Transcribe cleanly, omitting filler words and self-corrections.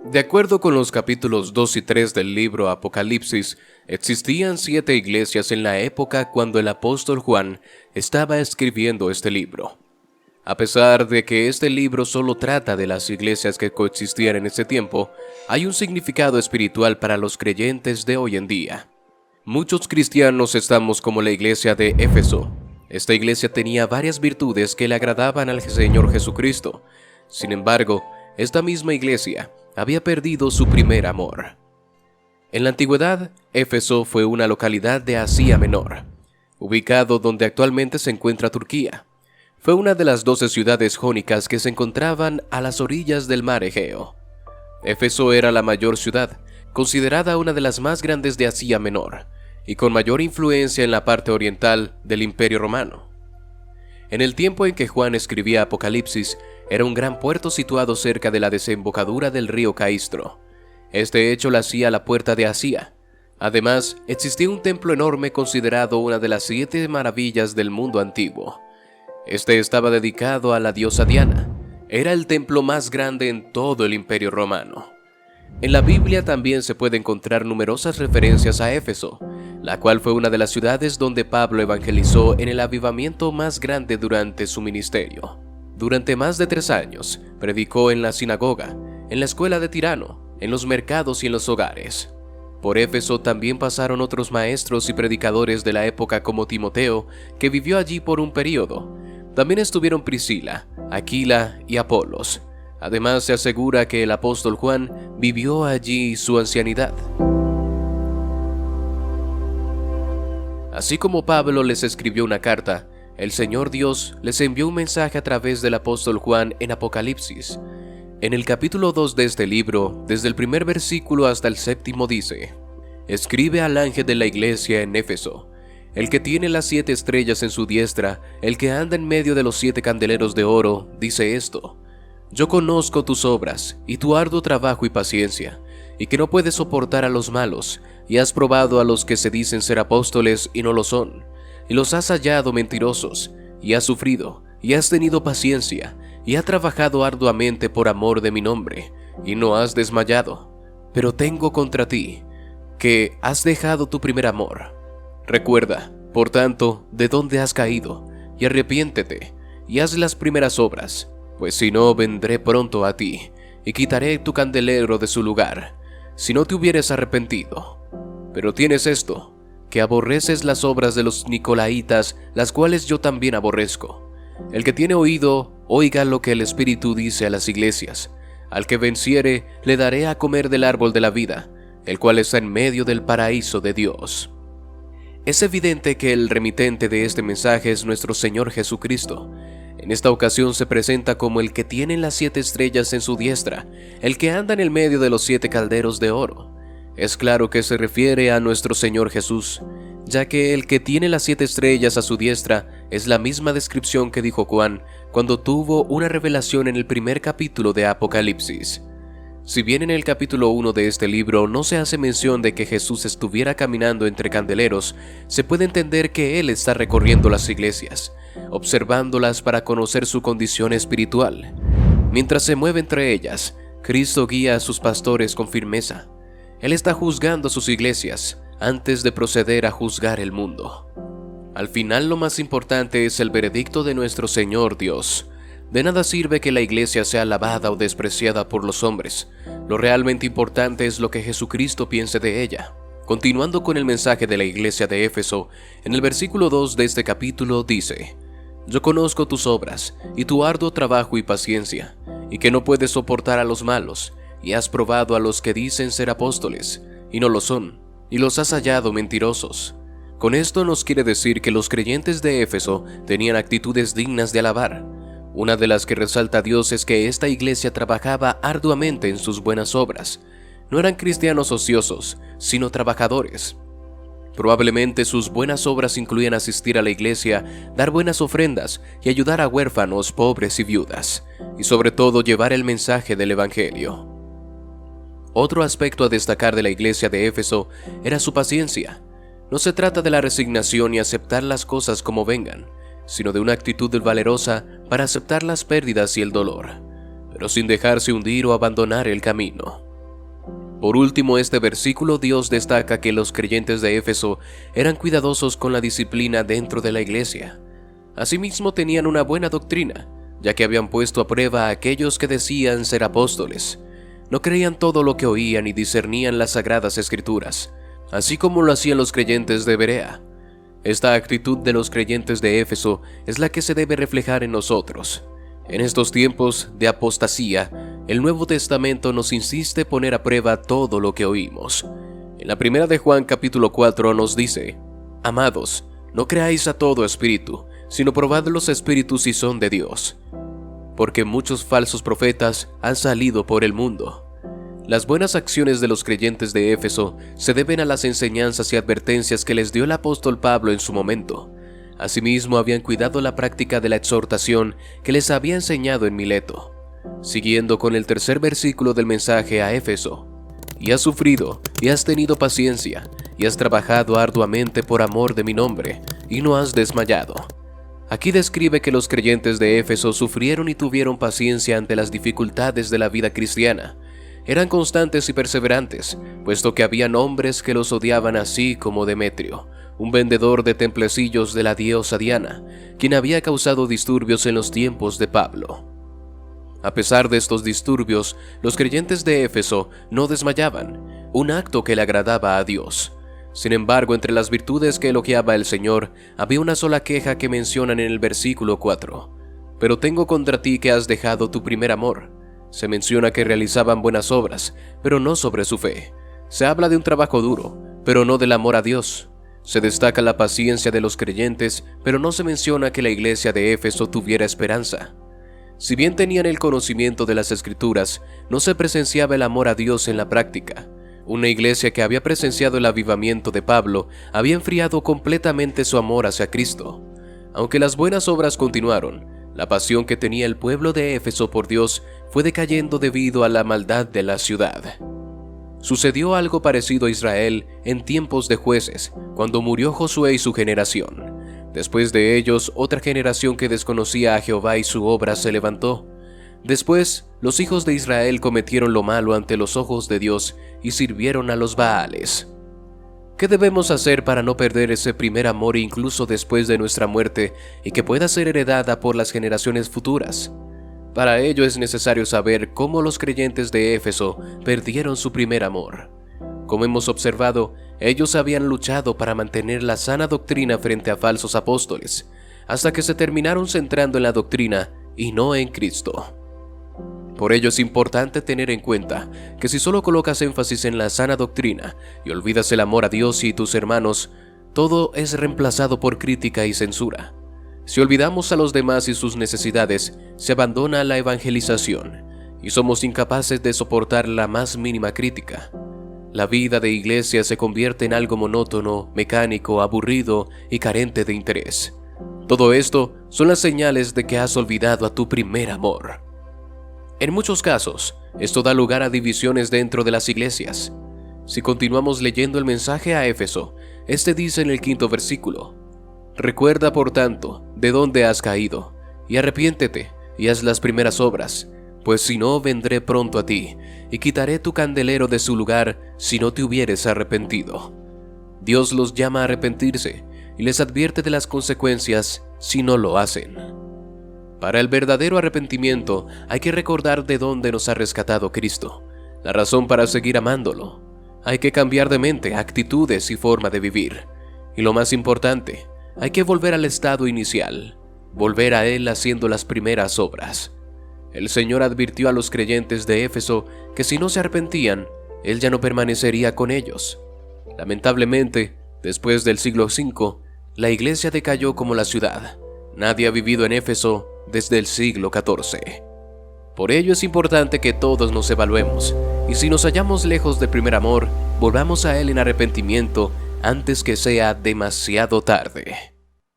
De acuerdo con los capítulos 2 y 3 del libro Apocalipsis, existían 7 iglesias en la época cuando el apóstol Juan estaba escribiendo este libro. A pesar de que este libro solo trata de las iglesias que coexistían en ese tiempo, hay un significado espiritual para los creyentes de hoy en día. Muchos cristianos estamos como la iglesia de Éfeso. Esta iglesia tenía varias virtudes que le agradaban al Señor Jesucristo. Sin embargo, esta misma iglesia había perdido su primer amor. En la antigüedad, Éfeso fue una localidad de Asia Menor, ubicado donde actualmente se encuentra Turquía. Fue una de las 12 ciudades jónicas que se encontraban a las orillas del mar Egeo. Éfeso era la mayor ciudad, considerada una de las más grandes de Asia Menor, y con mayor influencia en la parte oriental del Imperio Romano. En el tiempo en que Juan escribía Apocalipsis, era un gran puerto situado cerca de la desembocadura del río Caistro. Este hecho la hacía la puerta de Asia. Además, existía un templo enorme considerado una de las 7 maravillas del mundo antiguo. Este estaba dedicado a la diosa Diana. Era el templo más grande en todo el Imperio Romano. En la Biblia también se puede encontrar numerosas referencias a Éfeso, la cual fue una de las ciudades donde Pablo evangelizó en el avivamiento más grande durante su ministerio. Durante más de 3 años, predicó en la sinagoga, en la escuela de Tirano, en los mercados y en los hogares. Por Éfeso también pasaron otros maestros y predicadores de la época como Timoteo, que vivió allí por un periodo. También estuvieron Priscila, Aquila y Apolos. Además, se asegura que el apóstol Juan vivió allí su ancianidad. Así como Pablo les escribió una carta, el Señor Dios les envió un mensaje a través del apóstol Juan en Apocalipsis. En el capítulo 2 de este libro, desde el primer versículo hasta el 7º dice: Escribe al ángel de la iglesia en Éfeso, el que tiene las 7 estrellas en su diestra, el que anda en medio de los 7 candeleros de oro, dice esto: Yo conozco tus obras, y tu arduo trabajo y paciencia, y que no puedes soportar a los malos, y has probado a los que se dicen ser apóstoles y no lo son, y los has hallado mentirosos, y has sufrido, y has tenido paciencia, y has trabajado arduamente por amor de mi nombre, y no has desmayado. Pero tengo contra ti, que has dejado tu primer amor. Recuerda, por tanto, de dónde has caído, y arrepiéntete, y haz las primeras obras, pues si no, vendré pronto a ti, y quitaré tu candelero de su lugar, si no te hubieres arrepentido. Pero tienes esto, que aborreces las obras de los nicolaitas, las cuales yo también aborrezco. El que tiene oído, oiga lo que el Espíritu dice a las iglesias. Al que venciere, le daré a comer del árbol de la vida, el cual está en medio del paraíso de Dios. Es evidente que el remitente de este mensaje es nuestro Señor Jesucristo. En esta ocasión se presenta como el que tiene las 7 estrellas en su diestra, el que anda en el medio de los 7 calderos de oro. Es claro que se refiere a nuestro Señor Jesús, ya que el que tiene las 7 estrellas a su diestra es la misma descripción que dijo Juan cuando tuvo una revelación en el primer capítulo de Apocalipsis. Si bien en el capítulo 1 de este libro no se hace mención de que Jesús estuviera caminando entre candeleros, se puede entender que Él está recorriendo las iglesias, observándolas para conocer su condición espiritual. Mientras se mueve entre ellas, Cristo guía a sus pastores con firmeza. Él está juzgando a sus iglesias antes de proceder a juzgar el mundo. Al final, lo más importante es el veredicto de nuestro Señor Dios. De nada sirve que la iglesia sea alabada o despreciada por los hombres. Lo realmente importante es lo que Jesucristo piense de ella. Continuando con el mensaje de la iglesia de Éfeso, en el versículo 2 de este capítulo dice: Yo conozco tus obras, y tu arduo trabajo y paciencia, y que no puedes soportar a los malos, y has probado a los que dicen ser apóstoles, y no lo son, y los has hallado mentirosos. Con esto nos quiere decir que los creyentes de Éfeso tenían actitudes dignas de alabar. Una de las que resalta a Dios es que esta iglesia trabajaba arduamente en sus buenas obras. No eran cristianos ociosos, sino trabajadores. Probablemente sus buenas obras incluían asistir a la iglesia, dar buenas ofrendas y ayudar a huérfanos, pobres y viudas, y sobre todo llevar el mensaje del Evangelio. Otro aspecto a destacar de la iglesia de Éfeso era su paciencia. No se trata de la resignación y aceptar las cosas como vengan. sino de una actitud valerosa para aceptar las pérdidas y el dolor, pero sin dejarse hundir o abandonar el camino. Por último, este versículo Dios destaca que los creyentes de Éfeso eran cuidadosos con la disciplina dentro de la iglesia. Asimismo, tenían una buena doctrina, ya que habían puesto a prueba a aquellos que decían ser apóstoles. No creían todo lo que oían y discernían las sagradas escrituras, así como lo hacían los creyentes de Berea. Esta actitud de los creyentes de Éfeso es la que se debe reflejar en nosotros. En estos tiempos de apostasía, el Nuevo Testamento nos insiste poner a prueba todo lo que oímos. En la primera de Juan capítulo 4 nos dice: Amados, no creáis a todo espíritu, sino probad los espíritus si son de Dios, porque muchos falsos profetas han salido por el mundo. Las buenas acciones de los creyentes de Éfeso se deben a las enseñanzas y advertencias que les dio el apóstol Pablo en su momento. Asimismo, habían cuidado la práctica de la exhortación que les había enseñado en Mileto. Siguiendo con el tercer versículo del mensaje a Éfeso: Y has sufrido, y has tenido paciencia, y has trabajado arduamente por amor de mi nombre, y no has desmayado. Aquí describe que los creyentes de Éfeso sufrieron y tuvieron paciencia ante las dificultades de la vida cristiana. Eran constantes y perseverantes, puesto que habían hombres que los odiaban, así como Demetrio, un vendedor de templecillos de la diosa Diana, quien había causado disturbios en los tiempos de Pablo. A pesar de estos disturbios, los creyentes de Éfeso no desmayaban, un acto que le agradaba a Dios. Sin embargo, entre las virtudes que elogiaba el Señor, había una sola queja que mencionan en el versículo 4. Pero tengo contra ti que has dejado tu primer amor. Se menciona que realizaban buenas obras, pero no sobre su fe. Se habla de un trabajo duro, pero no del amor a Dios. Se destaca la paciencia de los creyentes, pero no se menciona que la iglesia de Éfeso tuviera esperanza. Si bien tenían el conocimiento de las Escrituras, no se presenciaba el amor a Dios en la práctica. Una iglesia que había presenciado el avivamiento de Pablo había enfriado completamente su amor hacia Cristo. Aunque las buenas obras continuaron, la pasión que tenía el pueblo de Éfeso por Dios fue decayendo debido a la maldad de la ciudad. Sucedió algo parecido a Israel en tiempos de jueces, cuando murió Josué y su generación. Después de ellos, otra generación que desconocía a Jehová y su obra se levantó. Después, los hijos de Israel cometieron lo malo ante los ojos de Dios y sirvieron a los Baales. ¿Qué debemos hacer para no perder ese primer amor incluso después de nuestra muerte y que pueda ser heredada por las generaciones futuras? Para ello es necesario saber cómo los creyentes de Éfeso perdieron su primer amor. Como hemos observado, ellos habían luchado para mantener la sana doctrina frente a falsos apóstoles, hasta que se terminaron centrando en la doctrina y no en Cristo. Por ello es importante tener en cuenta que si solo colocas énfasis en la sana doctrina y olvidas el amor a Dios y tus hermanos, todo es reemplazado por crítica y censura. Si olvidamos a los demás y sus necesidades, se abandona la evangelización y somos incapaces de soportar la más mínima crítica. La vida de iglesia se convierte en algo monótono, mecánico, aburrido y carente de interés. Todo esto son las señales de que has olvidado a tu primer amor. En muchos casos, esto da lugar a divisiones dentro de las iglesias. Si continuamos leyendo el mensaje a Éfeso, este dice en el 5º versículo: Recuerda, por tanto, de dónde has caído, y arrepiéntete, y haz las primeras obras, pues si no, vendré pronto a ti, y quitaré tu candelero de su lugar si no te hubieres arrepentido. Dios los llama a arrepentirse, y les advierte de las consecuencias si no lo hacen. Para el verdadero arrepentimiento hay que recordar de dónde nos ha rescatado Cristo, la razón para seguir amándolo. Hay que cambiar de mente, actitudes y forma de vivir. Y lo más importante, hay que volver al estado inicial, volver a Él haciendo las primeras obras. El Señor advirtió a los creyentes de Éfeso que si no se arrepentían, Él ya no permanecería con ellos. Lamentablemente, después del siglo V, la iglesia decayó como la ciudad. Nadie ha vivido en Éfeso desde el siglo XIV. Por ello es importante que todos nos evaluemos, y si nos hallamos lejos del primer amor, volvamos a Él en arrepentimiento antes que sea demasiado tarde.